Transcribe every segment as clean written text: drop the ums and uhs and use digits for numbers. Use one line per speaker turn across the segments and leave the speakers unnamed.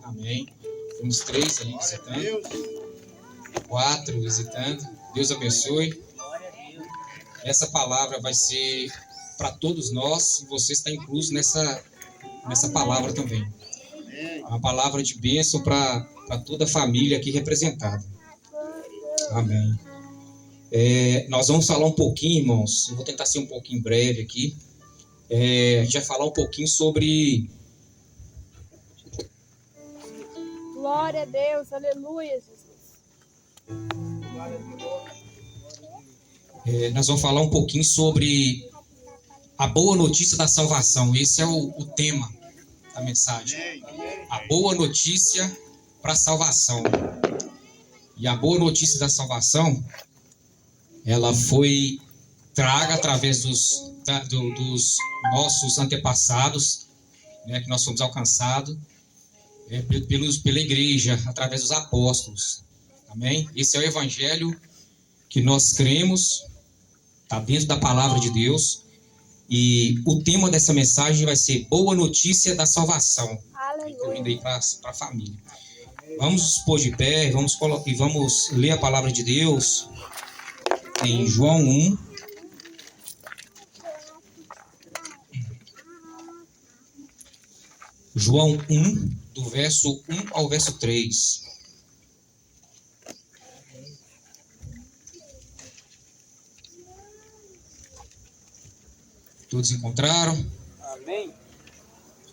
Amém. Temos 3 aí visitando. 4 visitando. Deus abençoe. Essa palavra vai ser para todos nós. E você está incluso nessa palavra também. Uma palavra de bênção para toda a família aqui representada. Amém. Nós vamos falar um pouquinho, irmãos. Eu vou tentar ser um pouquinho breve aqui. A gente vai falar um pouquinho sobre...
Glória a Deus, aleluia, Jesus.
Nós vamos falar um pouquinho sobre a boa notícia da salvação. Esse é o tema da mensagem. A boa notícia para a salvação. E a boa notícia da salvação, ela foi traga através dos nossos antepassados, né, que nós fomos alcançados, pela igreja, através dos apóstolos. Amém? Esse é o evangelho que nós cremos, está dentro da palavra de Deus. E o tema dessa mensagem vai ser Boa Notícia da Salvação. Incluindo aí para a família. Vamos nos pôr de pé e vamos ler a palavra de Deus em João 1. João 1, do verso 1 ao verso 3. Todos encontraram?
Amém.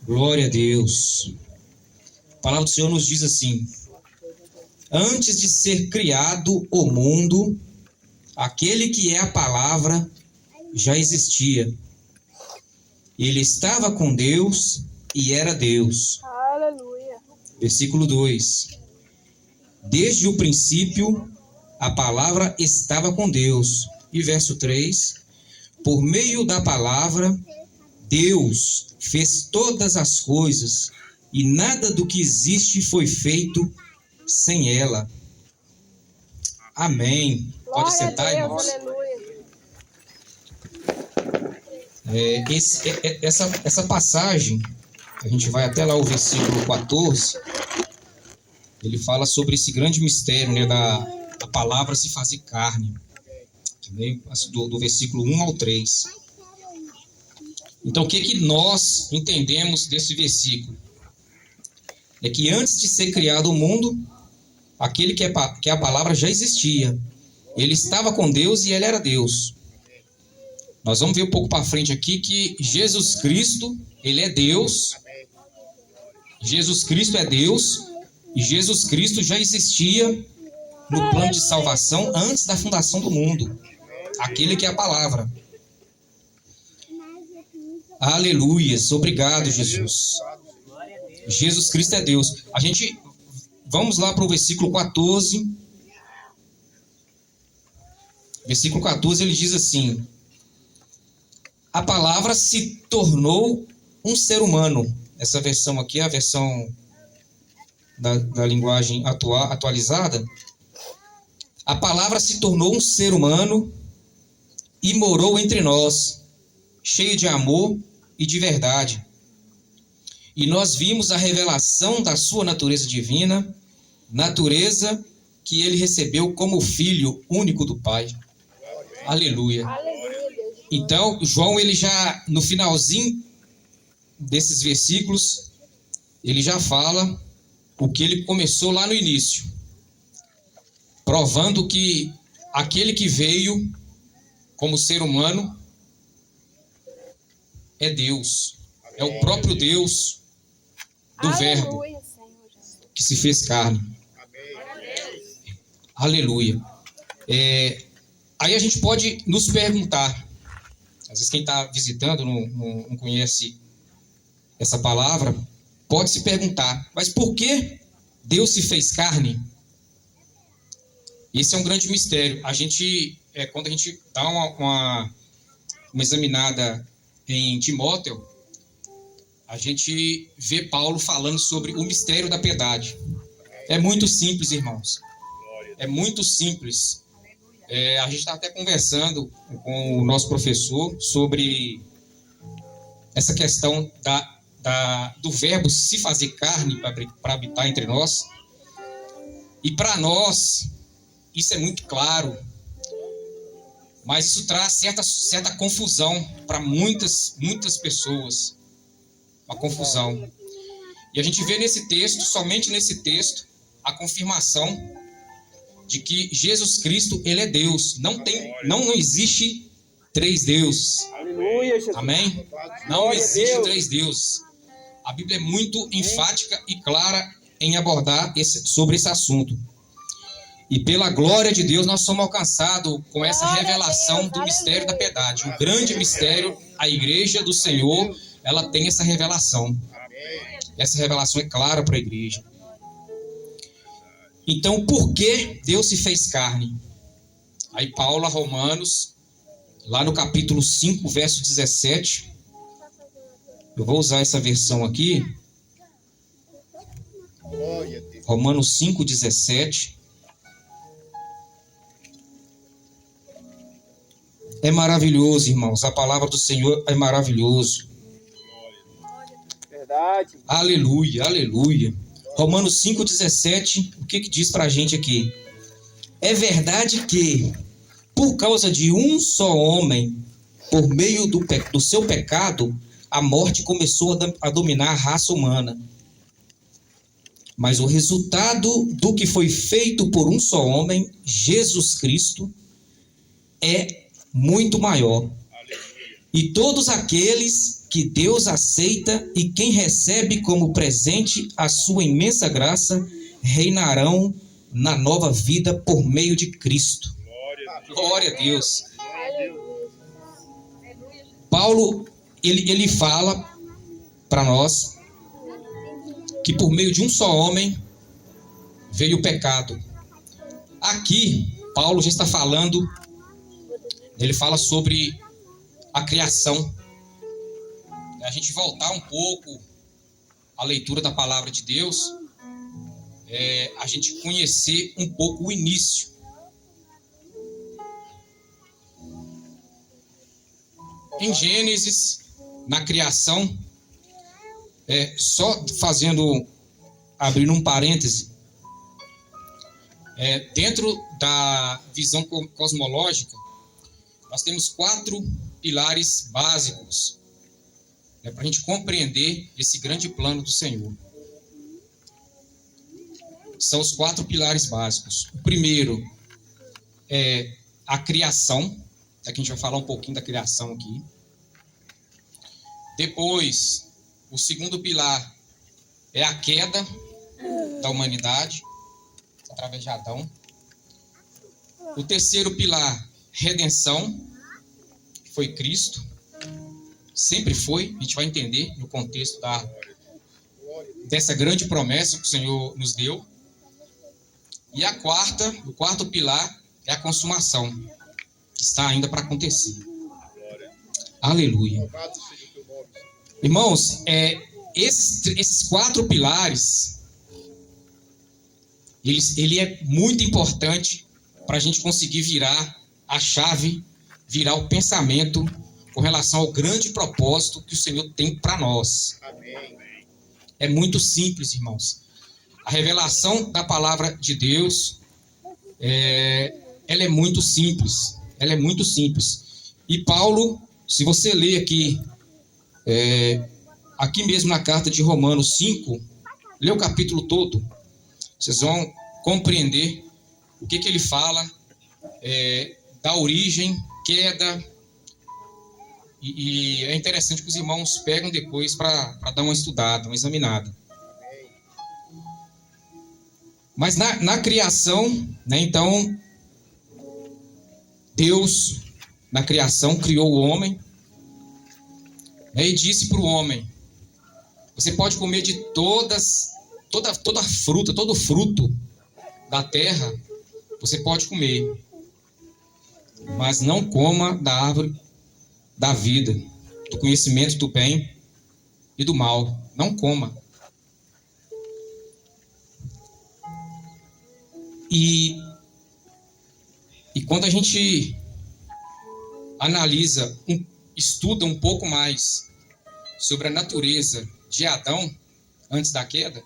Glória a Deus. A palavra do Senhor nos diz assim: antes de ser criado o mundo, aquele que é a palavra já existia. Ele estava com Deus e era Deus.
Aleluia.
Versículo 2. Desde o princípio, a palavra estava com Deus. E verso 3. Por meio da palavra, Deus fez todas as coisas, e nada do que existe foi feito sem ela. Amém. Pode sentar, irmãos. Essa passagem, a gente vai até lá o versículo 14, ele fala sobre esse grande mistério, né, da palavra se fazer carne, do versículo 1 ao 3. Então, o que nós entendemos desse versículo? É que antes de ser criado o mundo, aquele que é a palavra já existia. Ele estava com Deus e ele era Deus. Nós vamos ver um pouco para frente aqui que Jesus Cristo, ele é Deus. Jesus Cristo é Deus. E Jesus Cristo já existia no plano de salvação antes da fundação do mundo. Aquele que é a palavra. Aleluias. Obrigado, Jesus. Jesus Cristo é Deus. Vamos lá para o versículo 14. Versículo 14, ele diz assim: a palavra se tornou um ser humano. Essa versão aqui é a versão da linguagem atualizada. A palavra se tornou um ser humano e morou entre nós, cheio de amor e de verdade. E nós vimos a revelação da sua natureza divina, natureza que ele recebeu como filho único do Pai. Aleluia. Então, João, ele já, no finalzinho desses versículos, ele já fala o que ele começou lá no início, provando que aquele que veio como ser humano é Deus, é o próprio Deus do Verbo que se fez carne. Aleluia. Aí a gente pode nos perguntar, às vezes quem está visitando não conhece essa palavra, pode se perguntar, mas por que Deus se fez carne? Esse é um grande mistério. Quando a gente dá uma examinada em Timóteo, a gente vê Paulo falando sobre o mistério da piedade. É muito simples, irmãos. É muito simples. A gente está até conversando com o nosso professor sobre essa questão do verbo se fazer carne para habitar entre nós. E para nós, isso é muito claro, mas isso traz certa confusão para muitas pessoas. Uma confusão. E a gente vê nesse texto, somente nesse texto, a confirmação de que Jesus Cristo, ele é Deus. Não existe três deuses.
Aleluia, Jesus.
Amém? Não existe três deuses. A Bíblia é muito enfática e clara em abordar sobre esse assunto. E pela glória de Deus nós somos alcançados com essa revelação do mistério da piedade. Um grande mistério, a igreja do Senhor, ela tem essa revelação. Essa revelação é clara para a igreja. Então, por que Deus se fez carne? Aí Paulo a Romanos, lá no capítulo 5, verso 17. Eu vou usar essa versão aqui. Romanos 5, 17. É maravilhoso, irmãos. A palavra do Senhor é maravilhoso.
Verdade.
Aleluia, aleluia. Romanos 5, 17. O que diz pra gente aqui? É verdade que, por causa de um só homem, por meio do seu pecado, a morte começou a dominar a raça humana. Mas o resultado do que foi feito por um só homem, Jesus Cristo, é muito maior. E todos aqueles que Deus aceita e quem recebe como presente a sua imensa graça, reinarão na nova vida por meio de Cristo. Glória a Deus. Paulo, ele fala para nós que por meio de um só homem veio o pecado. Aqui, Paulo já está falando, ele fala sobre a criação. A gente voltar um pouco à leitura da palavra de Deus, a gente conhecer um pouco o início. Em Gênesis, na criação, só abrindo um parêntese, dentro da visão cosmológica, nós temos 4 pilares básicos para a gente compreender esse grande plano do Senhor. São os 4 pilares básicos. O primeiro é a criação. Aqui a gente vai falar um pouquinho da criação aqui. Depois, o segundo pilar é a queda da humanidade, através de Adão. O terceiro pilar, redenção, que foi Cristo. Sempre foi, a gente vai entender no contexto dessa grande promessa que o Senhor nos deu. E o quarto pilar é a consumação, que está ainda para acontecer. Aleluia. Irmãos, esses 4 pilares, ele é muito importante para a gente conseguir virar a chave, virar o pensamento com relação ao grande propósito que o Senhor tem para nós. Amém. É muito simples, irmãos. A revelação da palavra de Deus, ela é muito simples. Ela é muito simples. E Paulo, se você ler aqui, aqui mesmo na carta de Romanos 5, lê o capítulo todo, vocês vão compreender o que ele fala da origem, queda. E é interessante que os irmãos pegam depois para dar uma estudada, uma examinada. Mas na criação, né, então, Deus, na criação, criou o homem, né, e disse para o homem: você pode comer de toda fruta, todo fruto da terra, você pode comer, mas não coma da árvore da vida, do conhecimento do bem e do mal. Não coma. E quando a gente analisa, estuda um pouco mais sobre a natureza de Adão, antes da queda,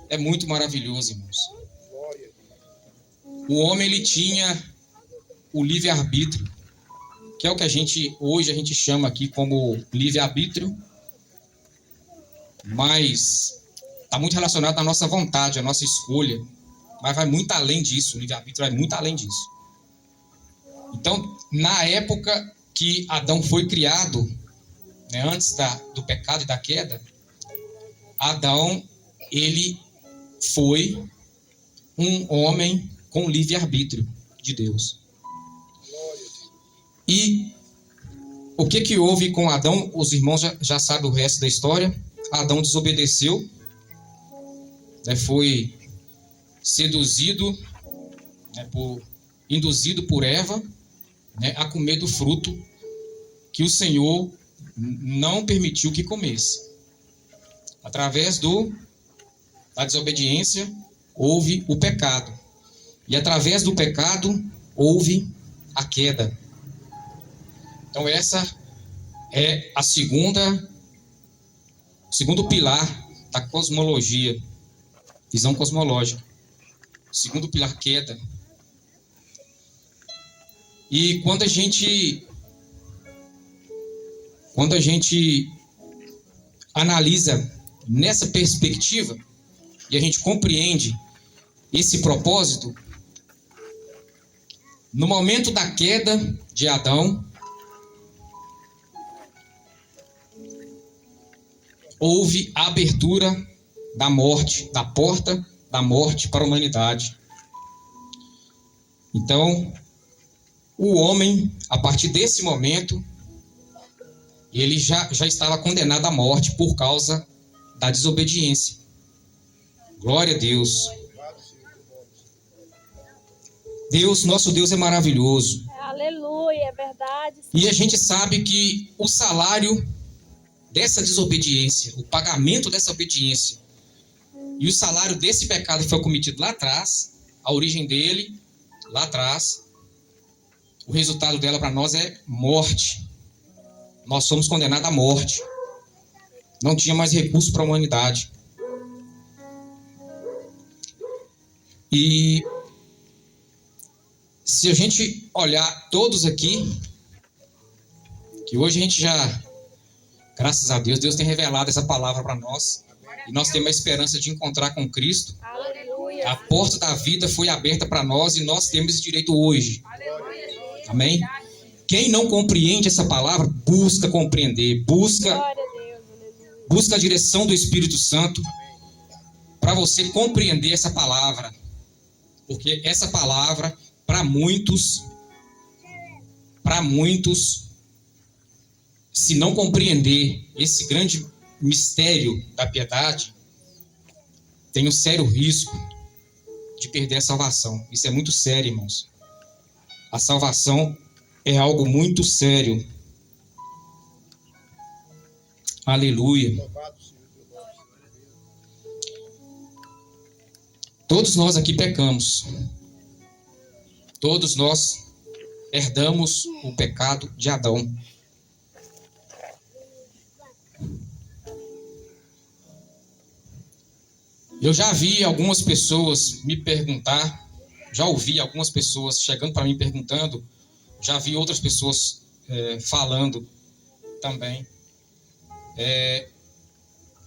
é muito maravilhoso, irmãos. O homem, ele tinha o livre-arbítrio, que é o que hoje a gente chama aqui como livre-arbítrio, mas está muito relacionado à nossa vontade, à nossa escolha, mas vai muito além disso, o livre-arbítrio vai muito além disso. Então, na época que Adão foi criado, né, antes do pecado e da queda, Adão, ele foi um homem com livre-arbítrio de Deus. E o que houve com Adão? Os irmãos já sabem o resto da história. Adão desobedeceu, né, foi seduzido, né, induzido por Eva, né, a comer do fruto que o Senhor não permitiu que comesse. Através da desobediência, houve o pecado. E através do pecado, houve a queda. Então, essa é o segundo pilar da cosmologia, visão cosmológica. Segundo pilar, queda. E quando a gente analisa nessa perspectiva e a gente compreende esse propósito, no momento da queda de Adão, houve a abertura da morte, da porta da morte para a humanidade. Então, o homem, a partir desse momento, ele já estava condenado à morte por causa da desobediência. Glória a Deus. Nosso Deus é maravilhoso.
Aleluia, é verdade.
E a gente sabe que o salário dessa desobediência, o pagamento dessa obediência e o salário desse pecado que foi cometido lá atrás, a origem dele, lá atrás, o resultado dela para nós é morte. Nós somos condenados à morte. Não tinha mais recurso para a humanidade. E se a gente olhar todos aqui, que hoje a gente já, graças a Deus, Deus tem revelado essa palavra para nós, e nós temos a esperança de encontrar com Cristo.
Aleluia.
A porta da vida foi aberta para nós e nós temos esse direito hoje. Amém? Quem não compreende essa palavra, busca compreender, busca a direção do Espírito Santo para você compreender essa palavra. Porque essa palavra, para muitos, se não compreender esse grande mistério da piedade, tem um sério risco de perder a salvação. Isso é muito sério, irmãos. A salvação é algo muito sério. Aleluia. Todos nós aqui pecamos. Todos nós herdamos o pecado de Adão. Eu já vi algumas pessoas me perguntar, já ouvi algumas pessoas chegando para mim perguntando, já vi outras pessoas falando também.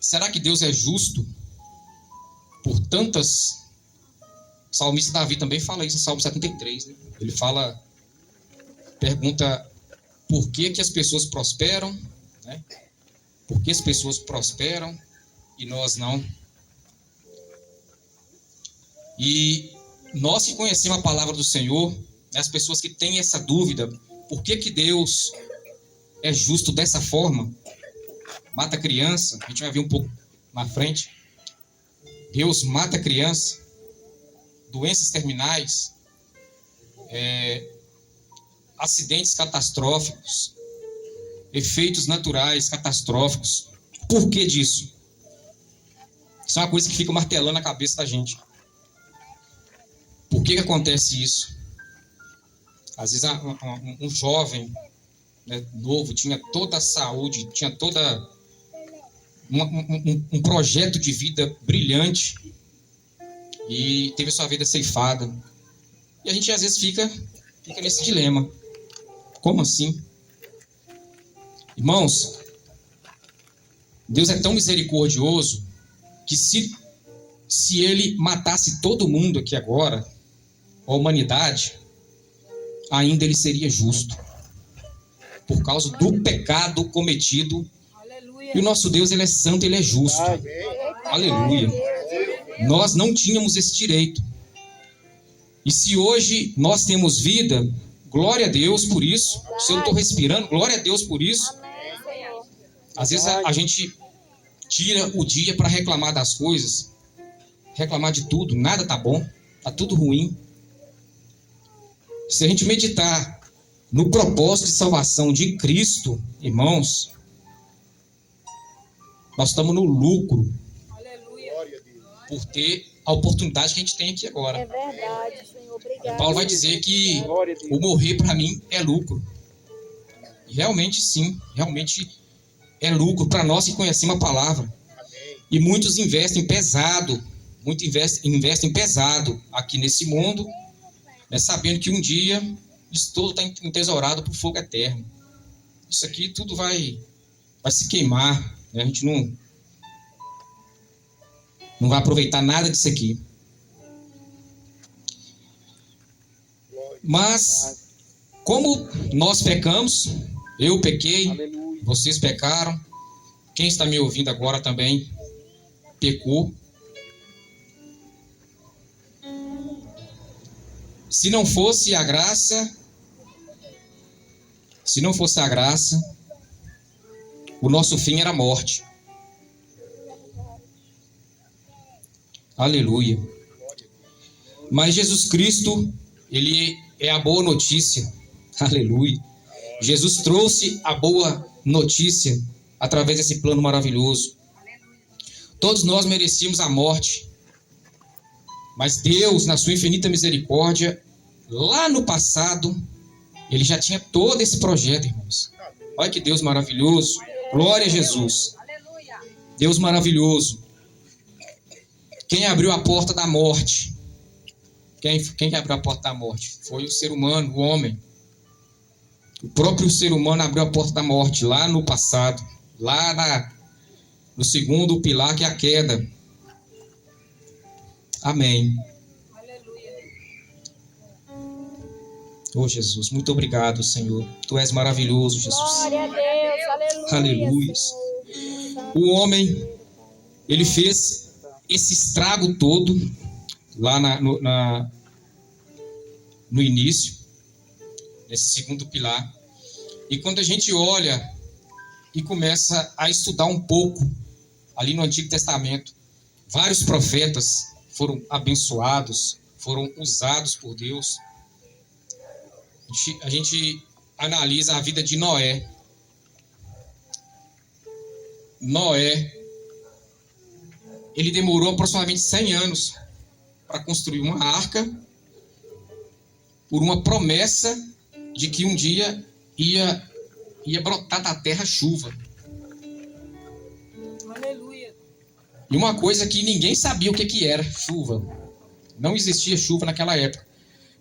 Será que Deus é justo por tantas... O salmista Davi também fala isso no Salmo 73, né? Ele pergunta por que as pessoas prosperam, né? Por que as pessoas prosperam e nós não? E nós que conhecemos a palavra do Senhor, né, as pessoas que têm essa dúvida, por que Deus é justo dessa forma? Mata criança, a gente vai ver um pouco na frente. Deus mata criança, doenças terminais, acidentes catastróficos, efeitos naturais catastróficos. Por que disso? Isso é uma coisa que fica martelando na cabeça da gente. Por que acontece isso? Às vezes um jovem, né, novo, tinha toda a saúde, tinha toda um projeto de vida brilhante e teve sua vida ceifada. E a gente às vezes fica nesse dilema. Como assim? Irmãos, Deus é tão misericordioso que se ele matasse todo mundo aqui agora, a humanidade, ainda ele seria justo. Por causa do pecado cometido. Aleluia. E o nosso Deus, ele é santo, ele é justo. Aleluia. Nós não tínhamos esse direito. E se hoje nós temos vida, glória a Deus por isso. Se eu não estou respirando, glória a Deus por isso. Às vezes a gente tira o dia para reclamar das coisas, reclamar de tudo, nada tá bom, tá tudo ruim. Se a gente meditar no propósito de salvação de Cristo, irmãos, nós estamos no lucro. Aleluia. Por ter a oportunidade que a gente tem aqui agora.
É verdade, Senhor. Obrigado.
Paulo vai dizer que o morrer para mim é lucro. E realmente sim, realmente é lucro para nós que conhecemos a palavra. E muitos investem pesado, investem pesado aqui nesse mundo, né, sabendo que um dia isso tudo está entesourado para o fogo eterno. Isso aqui tudo vai se queimar, né? A gente não vai aproveitar nada disso aqui. Mas, como nós pecamos, eu pequei, vocês pecaram, quem está me ouvindo agora também pecou. Se não fosse a graça, o nosso fim era a morte. Aleluia. Mas Jesus Cristo, ele é a boa notícia. Aleluia. Jesus trouxe a boa notícia através desse plano maravilhoso. Todos nós merecíamos a morte. Mas Deus, na sua infinita misericórdia, lá no passado, ele já tinha todo esse projeto, irmãos. Olha que Deus maravilhoso. Glória a Jesus. Deus maravilhoso. Quem abriu a porta da morte? Quem abriu a porta da morte? Foi o ser humano, o homem. O próprio ser humano abriu a porta da morte lá no passado. Lá no segundo pilar, que é a queda. Amém. Oh, Jesus, muito obrigado, Senhor. Tu és maravilhoso, Jesus.
Glória a Deus, aleluia.
Aleluia. O homem, ele fez esse estrago todo lá no início, nesse segundo pilar. E quando a gente olha e começa a estudar um pouco ali no Antigo Testamento, vários profetas foram abençoados, foram usados por Deus. A gente analisa a vida de Noé. Noé, ele demorou aproximadamente 100 anos para construir uma arca, por uma promessa de que um dia ia brotar da terra chuva.
Aleluia.
E uma coisa que ninguém sabia o que era chuva. Não existia chuva naquela época.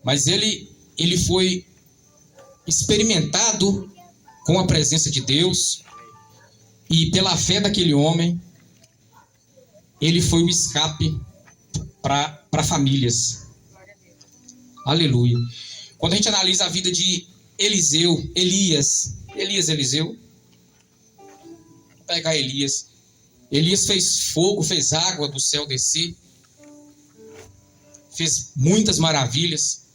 Mas ele foi experimentado com a presença de Deus, e pela fé daquele homem, ele foi o escape para famílias. Aleluia. Quando a gente analisa a vida de Elias, vou pegar Elias. Elias fez fogo, fez água do céu descer, fez muitas maravilhas.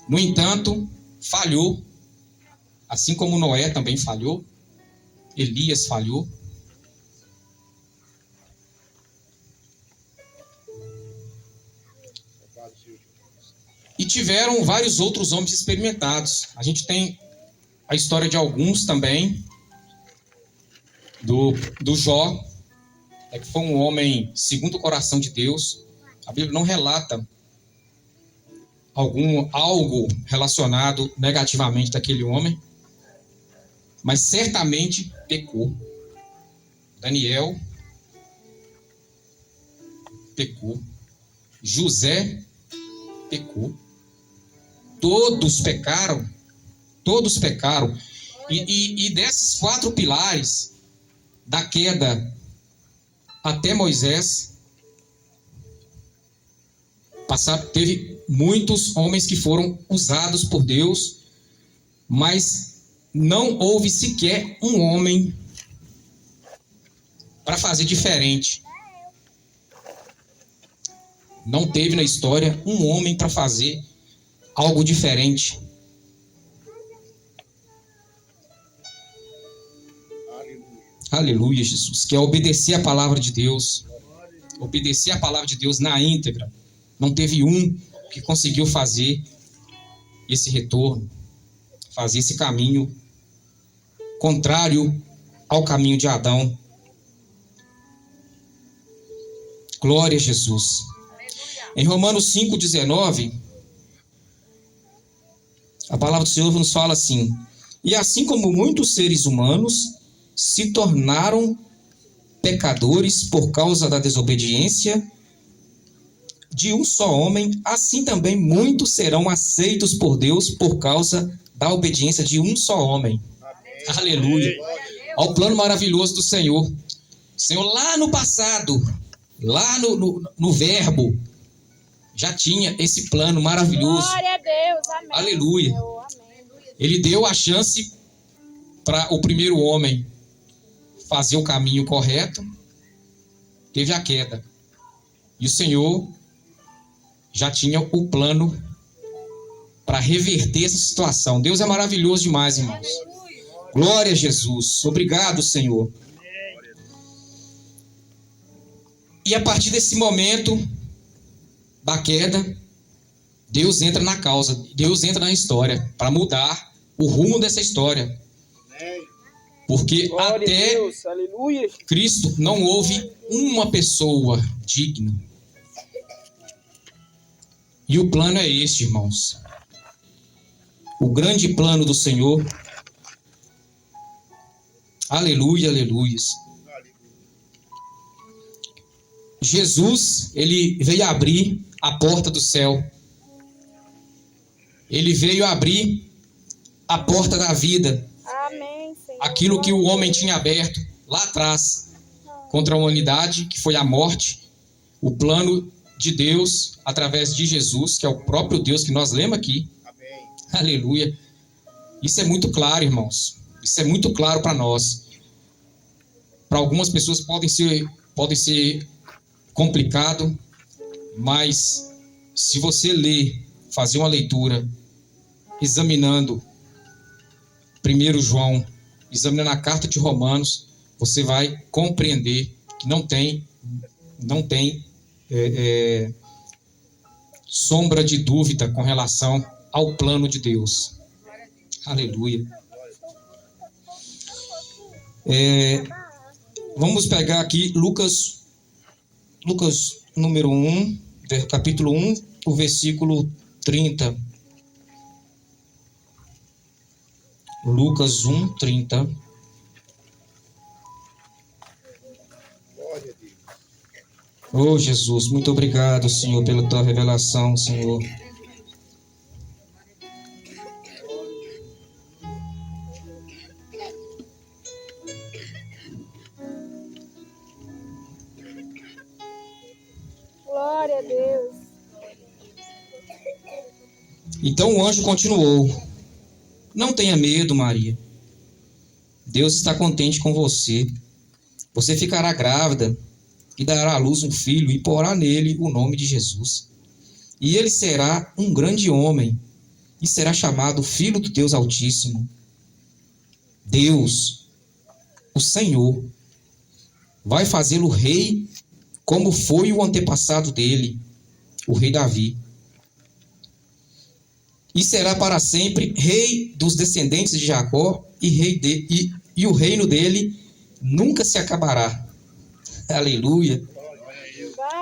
No entanto, falhou. Assim como Noé também falhou, Elias falhou. E tiveram vários outros homens experimentados. A gente tem a história de alguns também, do Jó, que foi um homem segundo o coração de Deus. A Bíblia não relata algo relacionado negativamente daquele homem, mas certamente pecou. Daniel pecou. José pecou. Todos pecaram. Todos pecaram. E desses 4 pilares, da queda até Moisés, teve muitos homens que foram usados por Deus, mas não houve sequer um homem para fazer diferente. Não teve na história um homem para fazer algo diferente. Aleluia, Jesus. Que é obedecer a palavra de Deus. Obedecer a palavra de Deus na íntegra. Não teve um que conseguiu fazer esse retorno, fazer esse caminho contrário ao caminho de Adão. Glória a Jesus. Em Romanos 5,19, a palavra do Senhor nos fala assim: e assim como muitos seres humanos se tornaram pecadores por causa da desobediência de um só homem, assim também muitos serão aceitos por Deus por causa da obediência de um só homem. Amém. Aleluia. Ao plano maravilhoso do Senhor. O Senhor lá no passado, lá no verbo, já tinha esse plano maravilhoso.
Glória a Deus. Amém.
Aleluia. Ele deu a chance para o primeiro homem fazer o caminho correto. Teve a queda. E o Senhor já tinha o plano para reverter essa situação. Deus é maravilhoso demais, irmãos. Glória a Jesus. Obrigado, Senhor. E a partir desse momento da queda, Deus entra na causa, Deus entra na história para mudar o rumo dessa história. Porque até Cristo não houve uma pessoa digna. E o plano é este, irmãos. O grande plano do Senhor. Aleluia, aleluia. Jesus, ele veio abrir a porta do céu. Ele veio abrir a porta da vida.
Amém, Senhor.
Aquilo que o homem tinha aberto lá atrás contra a humanidade, que foi a morte. O plano de Deus, através de Jesus, que é o próprio Deus que nós lemos aqui. Amém. Aleluia. Isso é muito claro, irmãos. Isso é muito claro para nós. Para algumas pessoas pode ser complicado, mas se você ler, fazer uma leitura, examinando 1 João, examinando a carta de Romanos, você vai compreender que não tem sombra de dúvida com relação ao plano de Deus. Aleluia. Vamos pegar aqui Lucas número 1, capítulo 1, o versículo 30. Lucas 1, 30. Oh, Jesus, muito obrigado, Senhor, pela tua revelação, Senhor.
Glória a Deus.
Então o anjo continuou: não tenha medo, Maria. Deus está contente com você. Você ficará grávida e dará à luz um filho e porá nele o nome de Jesus. E ele será um grande homem e será chamado Filho do Deus Altíssimo. Deus, o Senhor, vai fazê-lo rei como foi o antepassado dele, o rei Davi. E será para sempre rei dos descendentes de Jacó e o reino dele nunca se acabará. Aleluia.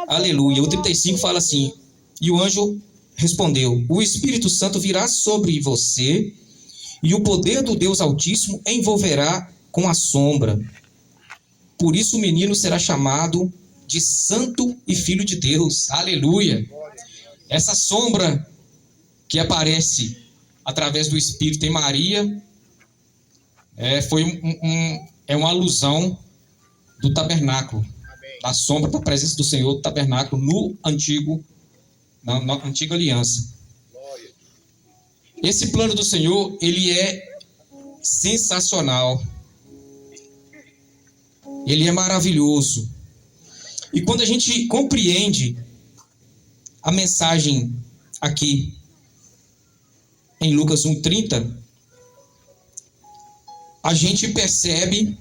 Aleluia. O 35 fala assim: e o anjo respondeu: o Espírito Santo virá sobre você e o poder do Deus Altíssimo envolverá com a sombra. Por isso o menino será chamado de santo e filho de Deus. Aleluia! Essa sombra que aparece através do Espírito em Maria foi uma alusão do tabernáculo, da sombra da presença do Senhor, do tabernáculo na antiga aliança. Esse plano do Senhor, ele é sensacional. Ele é maravilhoso. E quando a gente compreende a mensagem aqui em Lucas 1:30, a gente percebe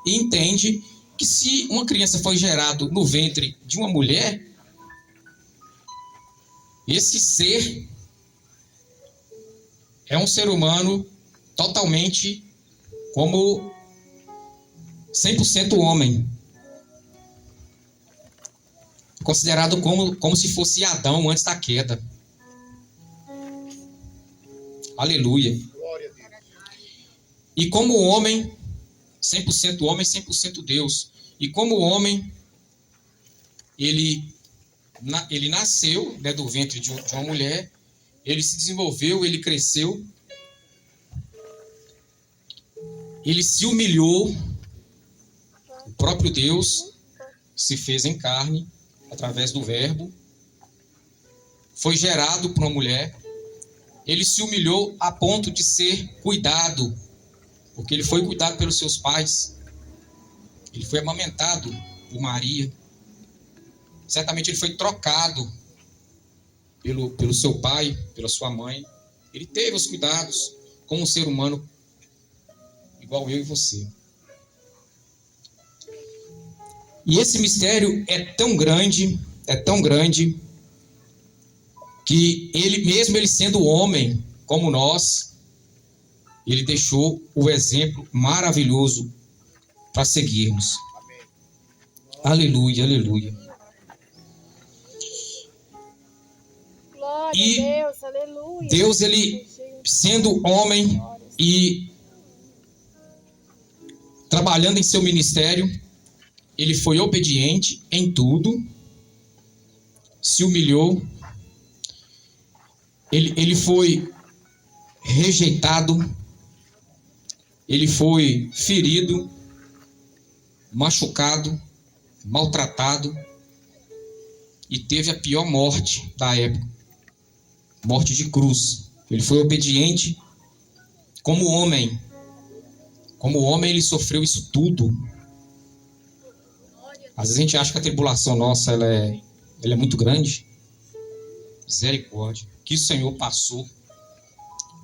e entende que se uma criança foi gerada no ventre de uma mulher, esse ser é um ser humano totalmente como 100% homem. Considerado como se fosse Adão antes da queda. Aleluia. E como homem, 100% homem, 100% Deus. E como homem, ele nasceu, né, do ventre de uma mulher, ele se desenvolveu, ele cresceu, ele se humilhou, o próprio Deus se fez em carne, através do verbo, foi gerado por uma mulher, ele se humilhou a ponto de ser cuidado, porque ele foi cuidado pelos seus pais, ele foi amamentado por Maria, certamente ele foi trocado pelo seu pai, pela sua mãe, ele teve os cuidados como um ser humano, igual eu e você. E esse mistério é tão grande, que ele sendo homem como nós, ele deixou o exemplo maravilhoso para seguirmos. Amém. Aleluia, aleluia.
Glória a Deus, aleluia.
Deus, ele sendo homem e trabalhando em seu ministério, ele foi obediente em tudo, se humilhou, ele foi rejeitado, ele foi ferido, machucado, maltratado e teve a pior morte da época, morte de cruz. Ele foi obediente como homem. Como homem, ele sofreu isso tudo. Às vezes a gente acha que a tribulação nossa ela é muito grande. Misericórdia. Que o Senhor passou.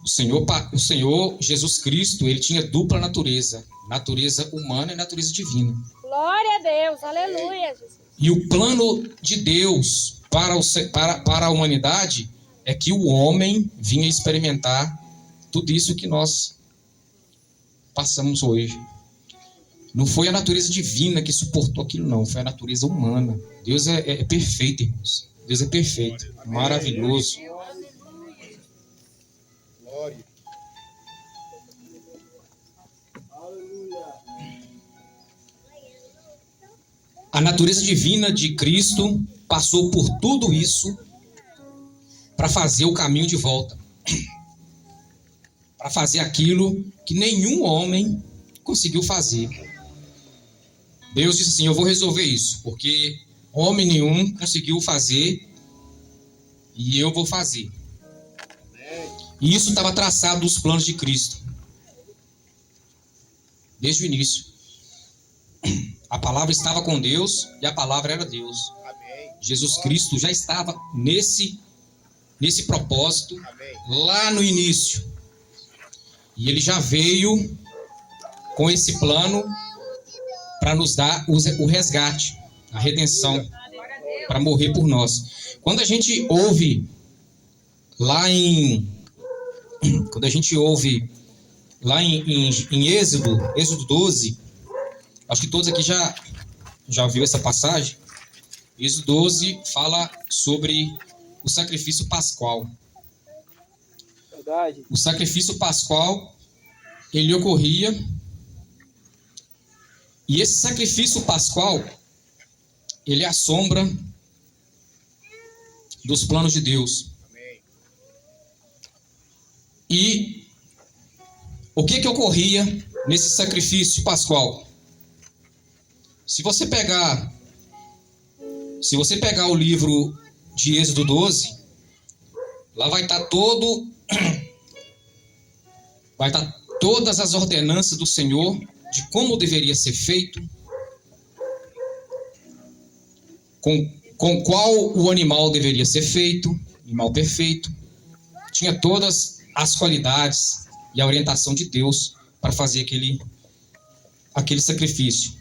O Senhor Jesus Cristo, ele tinha dupla natureza. Natureza humana e natureza divina.
Glória a Deus. Aleluia, Jesus.
E o plano de Deus para a humanidade é que o homem vinha experimentar tudo isso que nós passamos hoje. Não foi a natureza divina que suportou aquilo, não. Foi a natureza humana. Deus é perfeito, irmãos. Deus é perfeito. Maravilhoso.
Glória.
A natureza divina de Cristo passou por tudo isso para fazer o caminho de volta. Para fazer aquilo que nenhum homem conseguiu fazer. Deus disse assim: eu vou resolver isso, porque homem nenhum conseguiu fazer e eu vou fazer. E isso estava traçado nos planos de Cristo. Desde o início. A palavra estava com Deus e a palavra era Deus. Jesus Cristo já estava nesse propósito lá no início. E ele já veio com esse plano para nos dar o resgate, a redenção, para morrer por nós. Quando a gente ouve lá em Êxodo 12, acho que todos aqui já viu essa passagem. Êxodo 12 fala sobre o sacrifício pascual.
Verdade.
O sacrifício pascual, ele ocorria, e esse sacrifício pascual, ele é a sombra dos planos de Deus. E o que ocorria nesse sacrifício pascual? Se você pegar o livro de Êxodo 12, lá vai estar todas as ordenanças do Senhor de como deveria ser feito, com qual o animal deveria ser feito, animal perfeito. Tinha todas as qualidades e a orientação de Deus para fazer aquele sacrifício.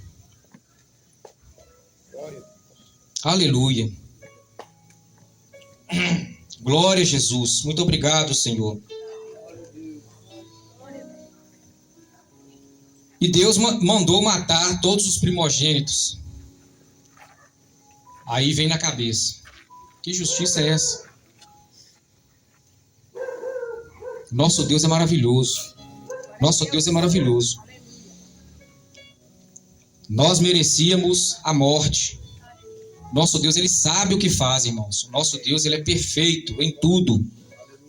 Aleluia. Glória a Jesus. Muito obrigado, Senhor. E Deus mandou matar todos os primogênitos. Aí vem na cabeça: que justiça é essa? Nosso Deus é maravilhoso. Nosso Deus é maravilhoso. Nós merecíamos a morte. Nosso Deus, ele sabe o que faz, irmãos. Nosso Deus, ele é perfeito em tudo.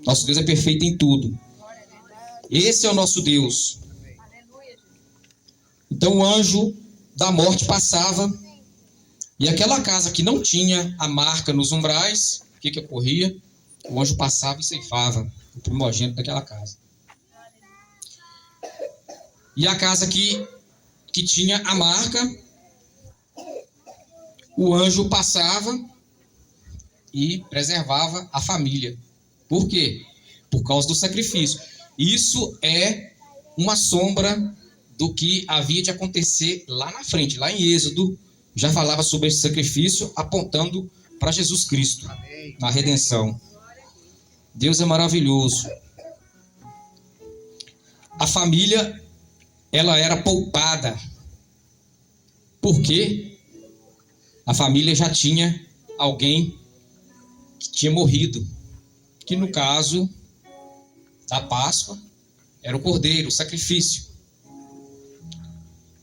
Nosso Deus é perfeito em tudo. Esse é o nosso Deus. Então o anjo da morte passava, e aquela casa que não tinha a marca nos umbrais, o que ocorria? O anjo passava e ceifava o primogênito daquela casa. E a casa que tinha a marca, o anjo passava e preservava a família. Por quê? Por causa do sacrifício. Isso é uma sombra do que havia de acontecer lá na frente. Lá em Êxodo, já falava sobre esse sacrifício, apontando para Jesus Cristo, na redenção. Deus é maravilhoso. A família, ela era poupada. Por quê? A família já tinha alguém que tinha morrido, que no caso da Páscoa era o cordeiro, o sacrifício.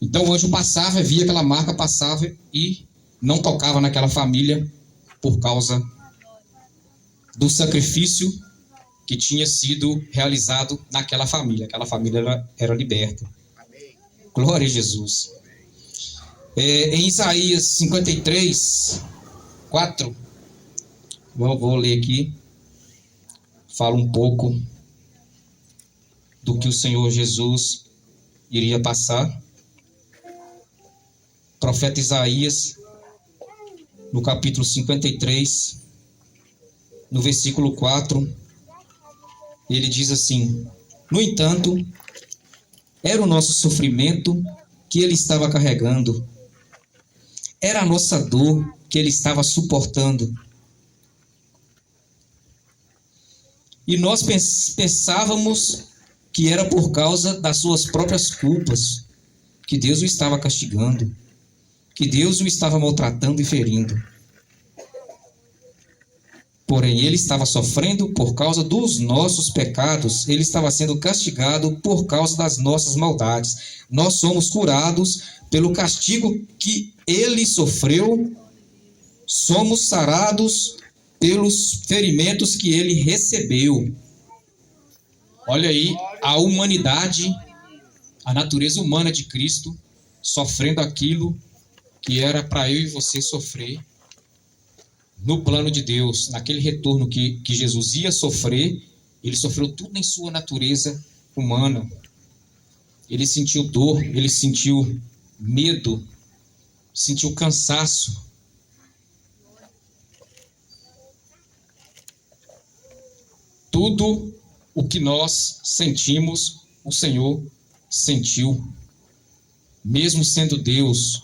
Então o anjo passava, via aquela marca, passava e não tocava naquela família por causa do sacrifício que tinha sido realizado naquela família. Aquela família era liberta. Glória a Jesus. Em Isaías 53, 4, vou ler aqui, fala um pouco do que o Senhor Jesus iria passar. Profeta Isaías, no capítulo 53, no versículo 4, ele diz assim: no entanto, era o nosso sofrimento que ele estava carregando, era a nossa dor que ele estava suportando. E nós pensávamos que era por causa das suas próprias culpas que Deus o estava castigando, que Deus o estava maltratando e ferindo. Porém, ele estava sofrendo por causa dos nossos pecados, ele estava sendo castigado por causa das nossas maldades. Nós somos curados pelo castigo que ele sofreu, somos sarados pelos ferimentos que ele recebeu. Olha aí a humanidade, a natureza humana de Cristo, sofrendo aquilo que era para eu e você sofrer. No plano de Deus, naquele retorno que Jesus ia sofrer, ele sofreu tudo em sua natureza humana. Ele sentiu dor, ele sentiu medo, sentiu cansaço. Tudo o que nós sentimos, o Senhor sentiu, mesmo sendo Deus.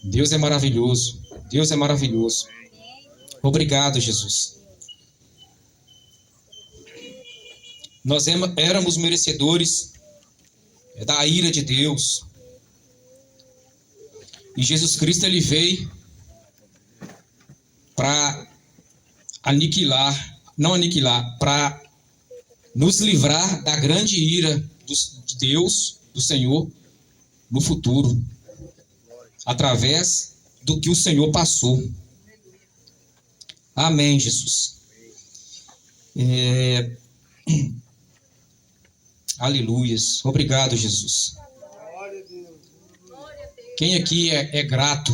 Deus é maravilhoso. Deus é maravilhoso. Obrigado, Jesus. Nós éramos merecedores da ira de Deus. E Jesus Cristo, ele veio para para nos livrar da grande ira de Deus, do Senhor, no futuro. através do que o Senhor passou. Amém, Jesus. Aleluias. Obrigado, Jesus. Quem aqui é grato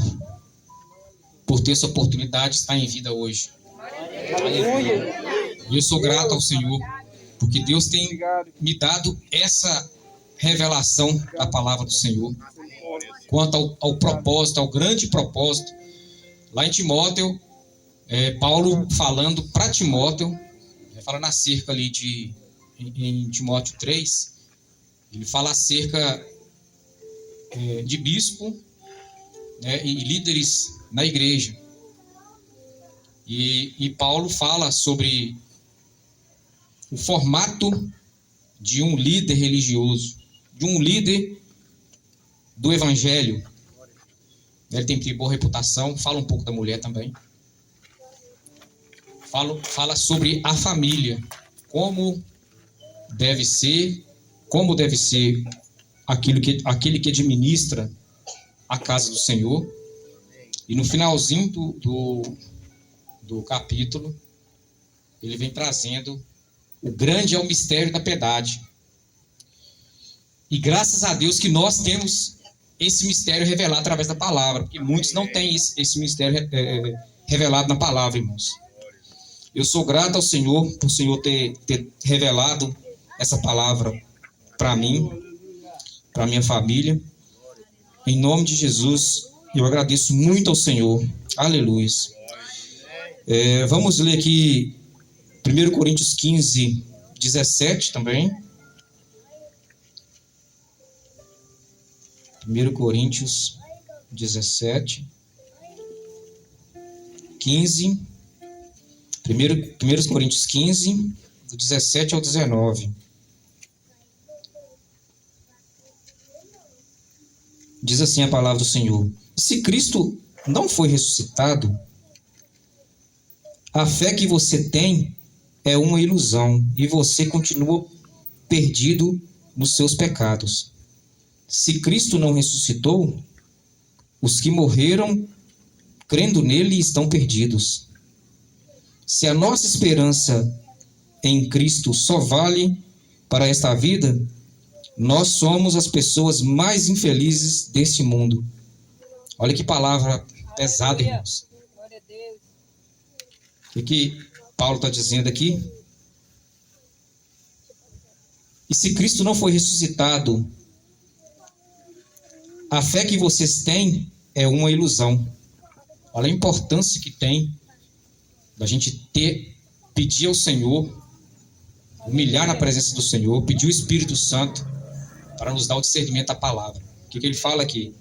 por ter essa oportunidade de estar em vida hoje? Aleluia. Eu sou grato ao Senhor, porque Deus tem me dado essa revelação da palavra do Senhor, quanto ao propósito, ao grande propósito. Lá em Timóteo, Paulo falando para Timóteo, falando acerca ali em Timóteo 3, ele fala acerca de bispo, né, e líderes na igreja. E Paulo fala sobre o formato de um líder religioso, de um líder do evangelho. Ele tem boa reputação, fala um pouco da mulher também. Fala sobre a família, como deve ser aquele que administra a casa do Senhor. E no finalzinho do capítulo, ele vem trazendo o grande é o mistério da piedade. E graças a Deus que nós temos esse mistério revelado através da palavra, porque muitos não têm esse mistério revelado na palavra, irmãos. Eu sou grato ao Senhor por o Senhor ter revelado essa palavra para mim, para minha família. Em nome de Jesus, eu agradeço muito ao Senhor. Aleluia. Vamos ler aqui 1 Coríntios 15, 17 também. 1 Coríntios 17, 15. 1 Coríntios 15, do 17 ao 19. Diz assim a palavra do Senhor: se Cristo não foi ressuscitado, a fé que você tem é uma ilusão e você continua perdido nos seus pecados. Se Cristo não ressuscitou, os que morreram crendo nele estão perdidos. Se a nossa esperança em Cristo só vale para esta vida, nós somos as pessoas mais infelizes deste mundo. Olha que palavra pesada, irmãos. O que Paulo está dizendo aqui? E se Cristo não foi ressuscitado, a fé que vocês têm é uma ilusão. Olha a importância que tem da gente pedir ao Senhor, humilhar na presença do Senhor, pedir o Espírito Santo para nos dar o discernimento da palavra. O que ele fala aqui?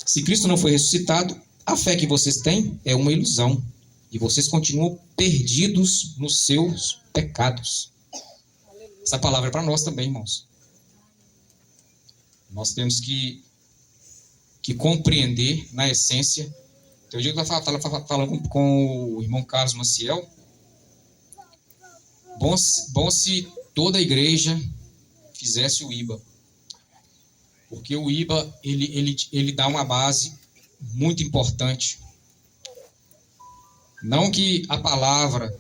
Se Cristo não foi ressuscitado, a fé que vocês têm é uma ilusão e vocês continuam perdidos nos seus pecados. Essa palavra é para nós também, irmãos. Nós temos que compreender na essência. Tem um dia que eu estava falando com o irmão Carlos Maciel. Bom se toda a igreja fizesse o IBA. Porque o IBA, ele dá uma base muito importante. Não que a palavra,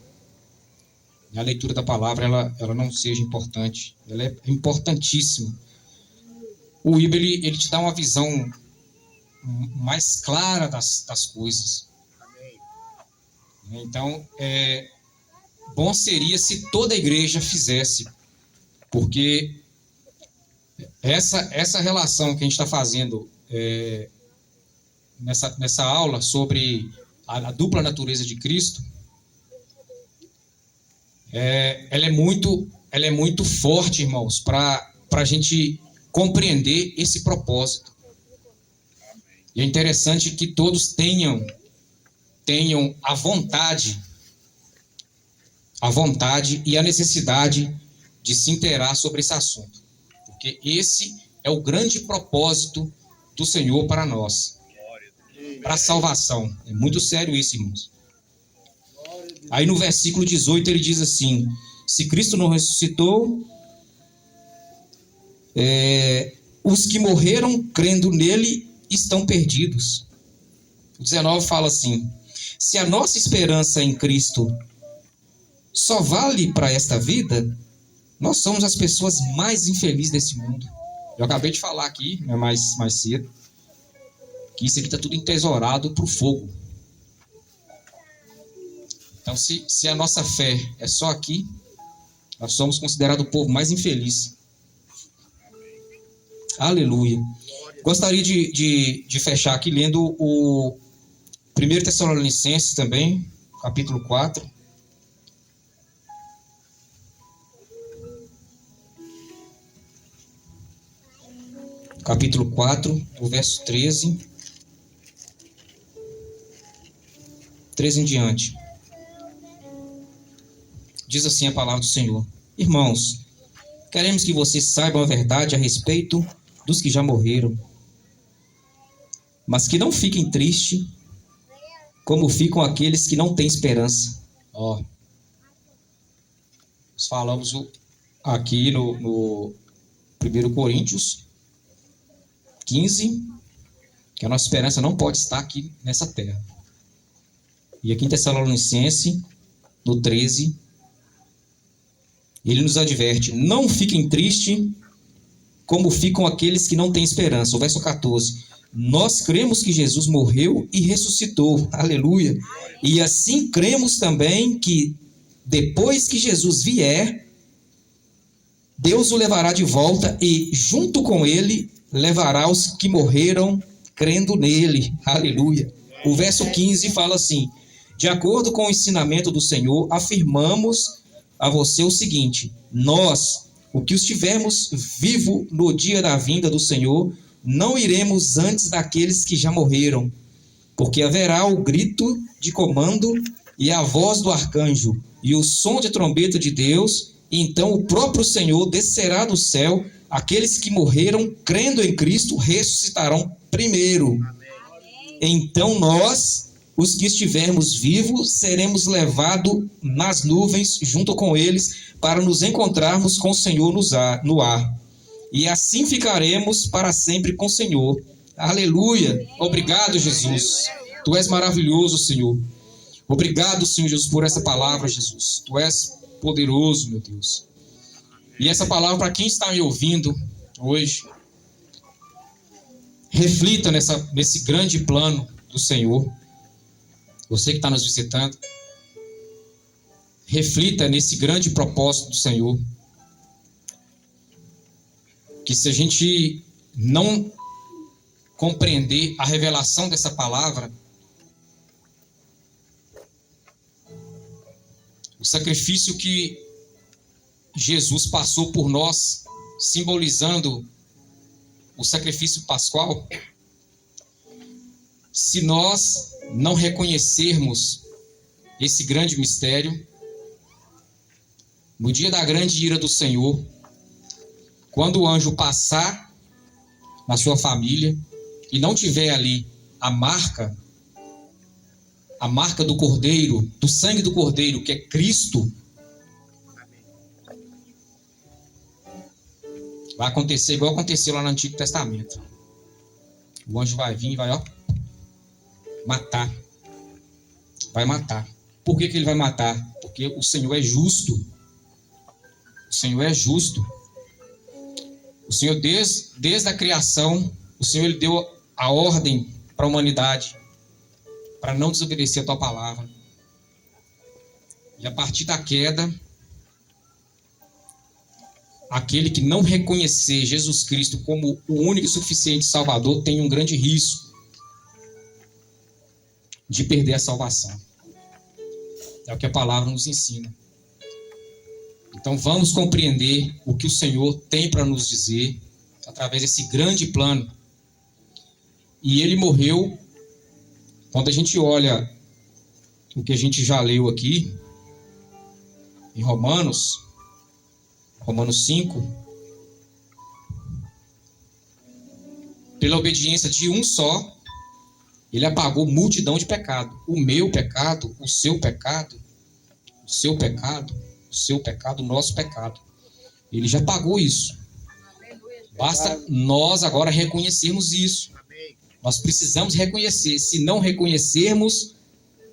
a leitura da palavra, ela não seja importante. Ela é importantíssima. O IBA, ele te dá uma visão mais clara das coisas. Então, bom seria se toda a igreja fizesse, porque essa relação que a gente está fazendo nessa aula sobre a dupla natureza de Cristo, ela é muito forte, irmãos, para a gente compreender esse propósito. E é interessante que todos tenham a vontade e a necessidade de se inteirar sobre esse assunto. Porque esse é o grande propósito do Senhor para nós. Para a salvação. É muito sério isso, irmãos. Aí no versículo 18 ele diz assim: se Cristo não ressuscitou, os que morreram crendo nele estão perdidos. O 19 fala assim: se a nossa esperança em Cristo só vale para esta vida, nós somos as pessoas mais infelizes desse mundo. Eu acabei de falar aqui, né, mais cedo, que isso aqui está tudo entesourado para o fogo. Então, se a nossa fé é só aqui, nós somos considerados o povo mais infeliz. Aleluia. Gostaria de fechar aqui lendo o 1 Tessalonicenses também, capítulo 4. Capítulo 4, do verso 13 em diante. Diz assim a palavra do Senhor: irmãos, queremos que vocês saibam a verdade a respeito dos que já morreram, mas que não fiquem tristes como ficam aqueles que não têm esperança. Nós falamos aqui no 1 Coríntios 15, que a nossa esperança não pode estar aqui nessa terra. E aqui em Tessalonicenses, no 13, ele nos adverte: não fiquem tristes como ficam aqueles que não têm esperança. O verso 14: nós cremos que Jesus morreu e ressuscitou. Aleluia. E assim cremos também que depois que Jesus vier, Deus o levará de volta e junto com ele levará os que morreram crendo nele. Aleluia. O verso 15 fala assim: de acordo com o ensinamento do Senhor, afirmamos a você o seguinte: nós, o que estivermos vivo no dia da vinda do Senhor, não iremos antes daqueles que já morreram, porque haverá o grito de comando e a voz do arcanjo e o som de trombeta de Deus, e então o próprio Senhor descerá do céu. Aqueles que morreram crendo em Cristo ressuscitarão primeiro. Então nós, os que estivermos vivos, seremos levados nas nuvens junto com eles para nos encontrarmos com o Senhor no ar. E assim ficaremos para sempre com o Senhor. Aleluia. Obrigado, Jesus. Tu és maravilhoso, Senhor. Obrigado, Senhor Jesus, por essa palavra, Jesus. Tu és poderoso, meu Deus. E essa palavra, para quem está me ouvindo hoje, reflita nesse grande plano do Senhor. Você que está nos visitando, reflita nesse grande propósito do Senhor. Que se a gente não compreender a revelação dessa palavra, o sacrifício que Jesus passou por nós, simbolizando o sacrifício pascual, se nós não reconhecermos esse grande mistério, no dia da grande ira do Senhor, quando o anjo passar na sua família e não tiver ali a marca do Cordeiro, do sangue do Cordeiro, que é Cristo, vai acontecer igual aconteceu lá no Antigo Testamento. O anjo vai vir e vai, matar. Vai matar. Por que ele vai matar? Porque o Senhor é justo. O Senhor é justo. O Senhor, desde a criação, o Senhor ele deu a ordem para a humanidade para não desobedecer a tua palavra. E a partir da queda, aquele que não reconhecer Jesus Cristo como o único e suficiente Salvador tem um grande risco de perder a salvação. É o que a palavra nos ensina. Então vamos compreender o que o Senhor tem para nos dizer através desse grande plano. E ele morreu. Quando a gente olha o que a gente já leu aqui em Romanos 5, pela obediência de um só, ele apagou multidão de pecado. O meu pecado, o seu pecado, o seu pecado, o seu pecado, o nosso pecado. Ele já pagou isso. Basta nós agora reconhecermos isso. Nós precisamos reconhecer. Se não reconhecermos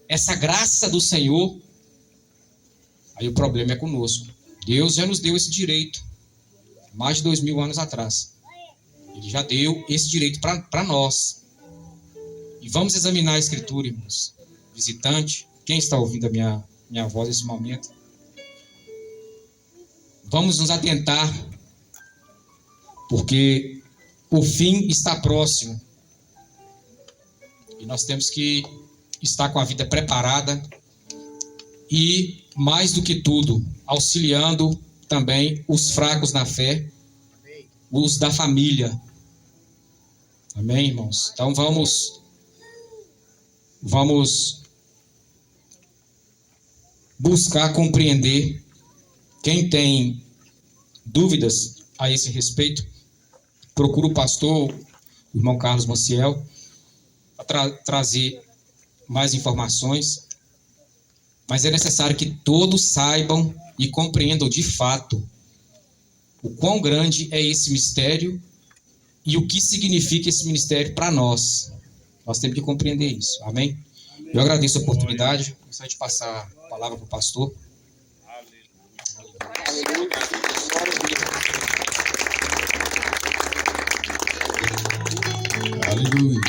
essa graça do Senhor, aí o problema é conosco. Deus já nos deu esse direito, mais de 2000 anos atrás. Ele já deu esse direito para nós. E vamos examinar a Escritura, irmãos. Visitante, quem está ouvindo a minha voz nesse momento? Vamos nos atentar, porque o fim está próximo. E nós temos que estar com a vida preparada e, mais do que tudo, auxiliando também os fracos na fé, os da família. Amém, irmãos? Então vamos buscar compreender. Quem tem dúvidas a esse respeito, procura o pastor, o irmão Carlos Maciel, para trazer mais informações. Mas é necessário que todos saibam e compreendam de fato o quão grande é esse mistério e o que significa esse ministério para nós. Nós temos que compreender isso. Amém? Eu agradeço a oportunidade. Gostaria de passar a palavra para o pastor.
Aleluia.